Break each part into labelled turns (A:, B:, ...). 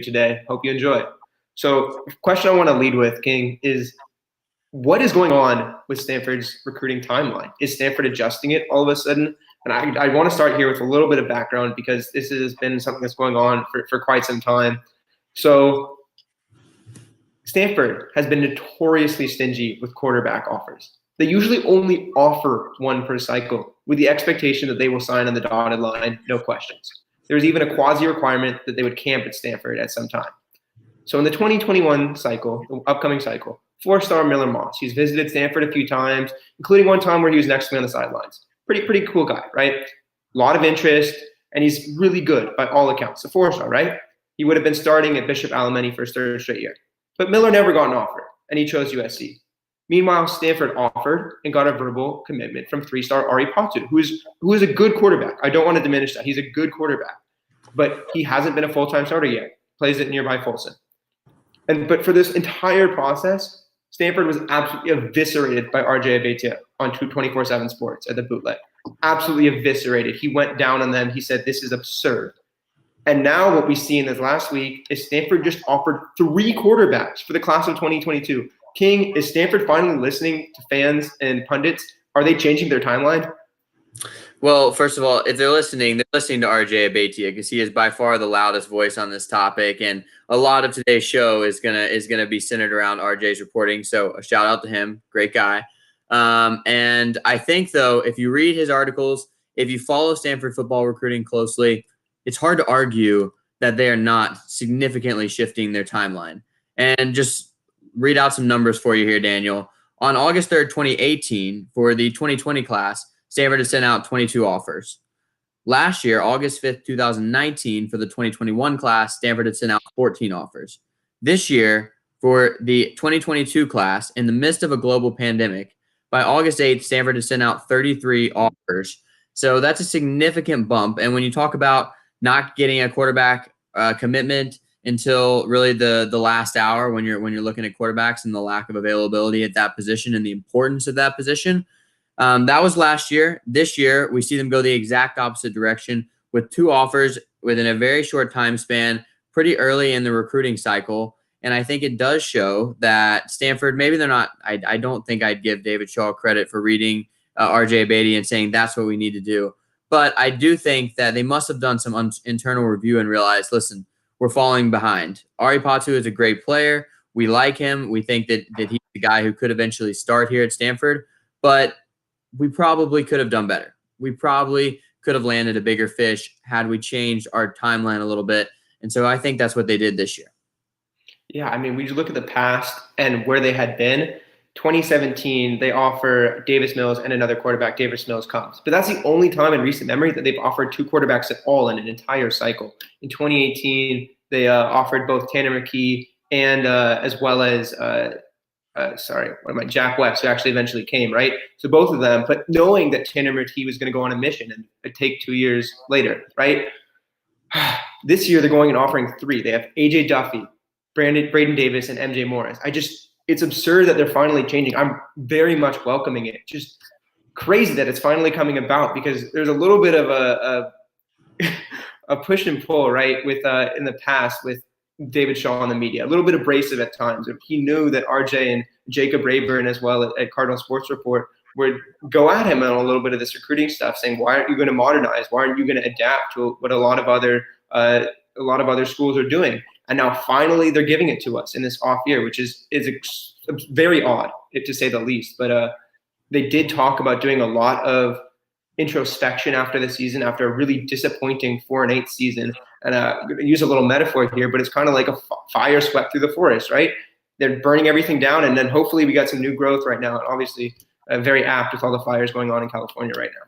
A: today. Hope you enjoy. So, question I want to lead with, King, is what is going on with Stanford's recruiting timeline? Is Stanford adjusting it all of a sudden? And I want to start here with a little bit of background because this has been something that's going on for quite some time. So, Stanford has been notoriously stingy with quarterback offers. They usually only offer one per cycle with the expectation that they will sign on the dotted line, no questions. There's even a quasi requirement that they would camp at Stanford at some time. So in the 2021 cycle, the upcoming cycle, four-star Miller Moss, he's visited Stanford a few times, including one time where he was next to me on the sidelines. Pretty cool guy, right? A lot of interest, and he's really good by all accounts. A four-star, right? He would have been starting at Bishop Alemany for his third straight year. But Miller never got an offer, and he chose USC. Meanwhile, Stanford offered and got a verbal commitment from three-star Ari Patu, who is a good quarterback. I don't want to diminish that. He's a good quarterback. But he hasn't been a full-time starter yet. Plays at nearby Folsom. But for this entire process, Stanford was absolutely eviscerated by RJ Abetia on 24/7 Sports at the Bootleg. Absolutely eviscerated. He went down on them. He said, this is absurd. And now what we see in this last week is Stanford just offered 3 quarterbacks for the class of 2022. King, is Stanford finally listening to fans and pundits? Are they changing their timeline?
B: Well, first of all, if they're listening to RJ Abetia because he is by far the loudest voice on this topic, and a lot of today's show is gonna be centered around RJ's reporting. So a shout out to him, great guy. And I think though, if you read his articles, if you follow Stanford football recruiting closely, it's hard to argue that they are not significantly shifting their timeline. And just read out some numbers for you here, Daniel. On August 3rd, 2018, for the 2020 class, Stanford has sent out 22 offers. Last year, August 5th, 2019, for the 2021 class, Stanford had sent out 14 offers. This year, for the 2022 class, in the midst of a global pandemic, by August 8th, Stanford has sent out 33 offers. So that's a significant bump. And when you talk about not getting a quarterback commitment until really the last hour when you're looking at quarterbacks and the lack of availability at that position and the importance of that position, that was last year. This year, we see them go the exact opposite direction with 2 offers within a very short time span, pretty early in the recruiting cycle. And I think it does show that Stanford, maybe they're not, I don't think I'd give David Shaw credit for reading RJ Abetia and saying that's what we need to do. But I do think that they must have done some internal review and realized, listen, we're falling behind. Ari Patu is a great player. We like him. We think that he's the guy who could eventually start here at Stanford. But we probably could have done better. We probably could have landed a bigger fish had we changed our timeline a little bit. And so I think that's what they did this year.
A: Yeah, I mean, we look at the past and where they had been. 2017, they offer Davis Mills and another quarterback. Davis Mills comes. But that's the only time in recent memory that they've offered 2 quarterbacks at all in an entire cycle. In 2018, they offered both Tanner McKee and as well as Jack West, who actually eventually came, right? So both of them, but knowing that Tanner McKee was going to go on a mission and take 2 years later, right? This year, they're going and offering 3. They have AJ Duffy, Braden Davis, and MJ Morris. It's absurd that they're finally changing. I'm very much welcoming it. Just crazy that it's finally coming about because there's a little bit of a push and pull, right, with in the past with David Shaw in the media, a little bit abrasive at times. He knew that RJ and Jacob Rayburn as well at Cardinal Sports Report would go at him on a little bit of this recruiting stuff, saying, why aren't you going to modernize? Why aren't you going to adapt to what a lot of other schools are doing? And now finally they're giving it to us in this off year, which is very odd, to say the least. But they did talk about doing a lot of introspection after the season, after a really disappointing 4-8 season. And I'm going to use a little metaphor here, but it's kind of like a fire swept through the forest, right? They're burning everything down, and then hopefully we got some new growth right now. And obviously very apt with all the fires going on in California right now.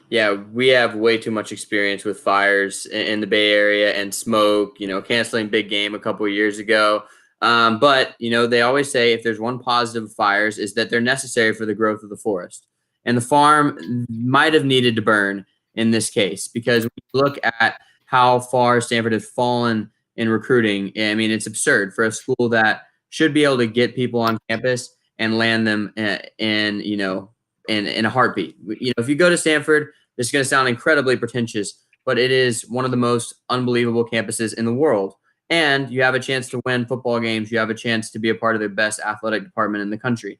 B: Yeah, we have way too much experience with fires in the Bay Area and smoke, canceling big game a couple of years ago. But, they always say if there's one positive of fires is that they're necessary for the growth of the forest. And the farm might have needed to burn in this case because when you look at how far Stanford has fallen in recruiting, I mean, it's absurd for a school that should be able to get people on campus and land them in a heartbeat. If you go to Stanford, this is going to sound incredibly pretentious, but it is one of the most unbelievable campuses in the world. and you have a chance to win football games. You have a chance to be a part of the best athletic department in the country.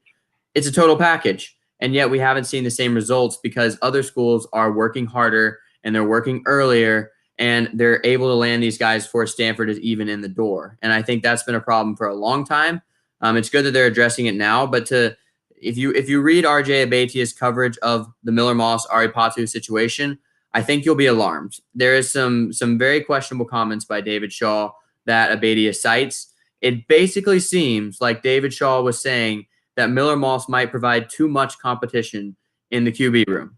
B: It's a total package. And yet we haven't seen the same results because other schools are working harder and they're working earlier and they're able to land these guys before Stanford is even in the door. And I think that's been a problem for a long time. It's good that they're addressing it now, but if you read RJ Abatia's coverage of the Miller Moss Ari Patu situation, I think you'll be alarmed. There is some very questionable comments by David Shaw that Abatia cites. It basically seems like David Shaw was saying that Miller Moss might provide too much competition in the QB room.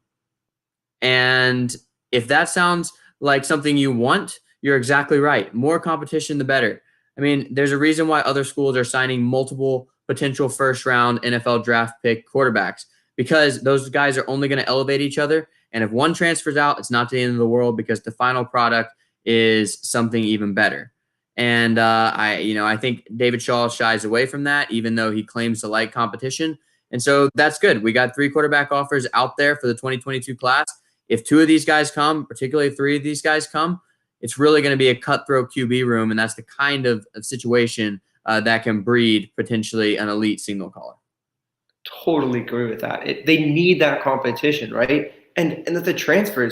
B: And if that sounds like something you want, you're exactly right. More competition, the better. I mean, there's a reason why other schools are signing multiple potential first-round NFL draft pick quarterbacks, because those guys are only going to elevate each other. And if one transfers out, it's not the end of the world because the final product is something even better. And I think David Shaw shies away from that, even though he claims to like competition. And so that's good. We got 3 quarterback offers out there for the 2022 class. If 2 of these guys come, particularly 3 of these guys come, it's really going to be a cutthroat QB room. And that's the kind of situation that can breed potentially an elite signal caller.
A: Totally agree with that. They need that competition, right? And that the transfers